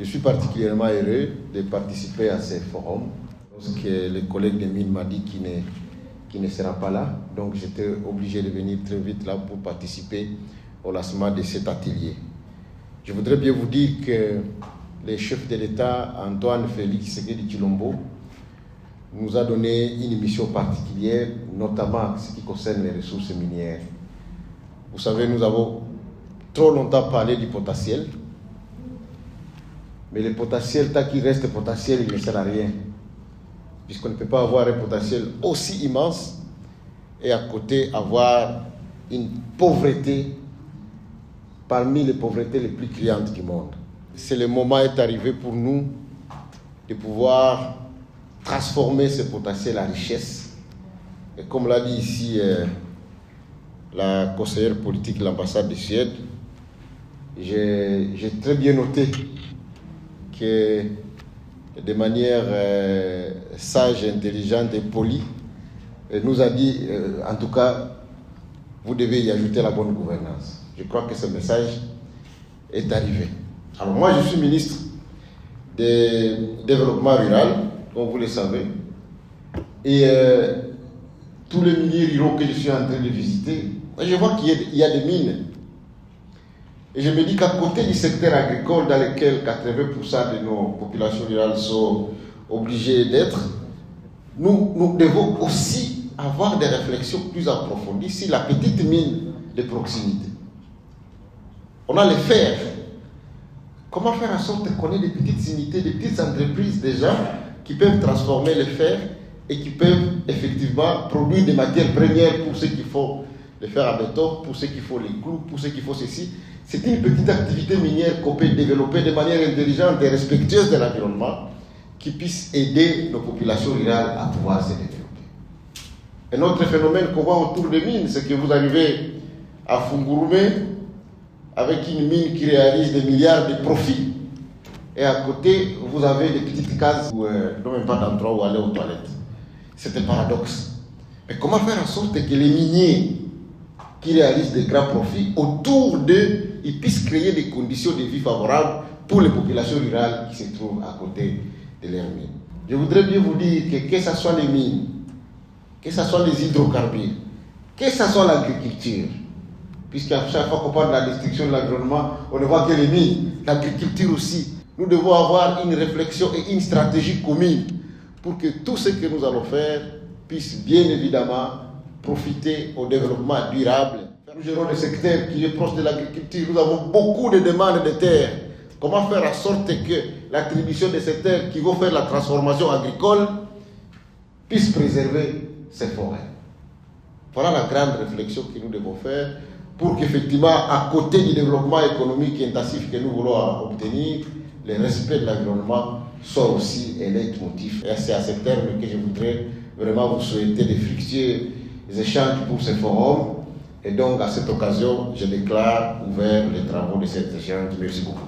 Je suis particulièrement heureux de participer à ces forums. Lorsque le collègue de mine m'a dit qu'il ne sera pas là, donc j'étais obligé de venir très vite là pour participer au lancement de cet atelier. Je voudrais bien vous dire que le chef de l'État, Antoine Félix Tshisekedi Tshilombo, nous a donné une mission particulière, notamment en ce qui concerne les ressources minières. Vous savez, nous avons trop longtemps parlé du potentiel, mais le potentiel, tant qu'il reste potentiel, il ne sert à rien, puisqu'on ne peut pas avoir un potentiel aussi immense et à côté avoir une pauvreté parmi les pauvretés les plus criantes du monde. C'est le moment est arrivé pour nous de pouvoir transformer ce potentiel en richesse. Et comme l'a dit ici la conseillère politique de l'ambassade de Suède, j'ai très bien noté que de manière sage, intelligente et polie, elle nous a dit, en tout cas, vous devez y ajouter la bonne gouvernance. Je crois que ce message est arrivé. Alors moi, je suis ministre du développement rural, comme vous le savez, et tous les milieux ruraux que je suis en train de visiter, je vois qu'il y a des mines. Et je me dis qu'à côté du secteur agricole dans lequel 80% de nos populations rurales sont obligées d'être, nous devons aussi avoir des réflexions plus approfondies sur la petite mine de proximité. On a les fer. Comment faire en sorte qu'on ait des petites unités, des petites entreprises déjà qui peuvent transformer le fer et qui peuvent effectivement produire des matières premières pour ceux qui font le fer à béton, pour ceux qui font les clous, pour ceux qui font ceci. C'est une petite activité minière qu'on peut développer de manière intelligente et respectueuse de l'environnement qui puisse aider nos populations rurales à pouvoir se développer. Un autre phénomène qu'on voit autour des mines, c'est que vous arrivez à Fungurume avec une mine qui réalise des milliards de profits. Et à côté, vous avez des petites cases où n'ont même pas d'endroit où aller aux toilettes. C'est un paradoxe. Mais comment faire en sorte que les miniers qui réalisent des grands profits, autour d'eux, ils puissent créer des conditions de vie favorables pour les populations rurales qui se trouvent à côté de leurs mines. Je voudrais bien vous dire que ce soit les mines, que ce soit les hydrocarbures, que ce soit l'agriculture, puisqu'à chaque fois qu'on parle de la destruction de l'environnement, on ne voit que les mines, l'agriculture aussi. Nous devons avoir une réflexion et une stratégie commune pour que tout ce que nous allons faire puisse bien évidemment profiter au développement durable. Nous gérons le secteur qui est proche de l'agriculture. Nous avons beaucoup de demandes de terres. Comment faire en sorte que l'attribution de ces terres qui vont faire la transformation agricole puisse préserver ces forêts? Voilà la grande réflexion que nous devons faire pour qu'effectivement, à côté du développement économique intensif que nous voulons obtenir, le respect de l'environnement soit aussi un leitmotiv. Et c'est à ce terme que je voudrais vraiment vous souhaiter de fructueux échanges pour ce forum. Et donc, à cette occasion, je déclare ouvert les travaux de cet échange. Merci beaucoup.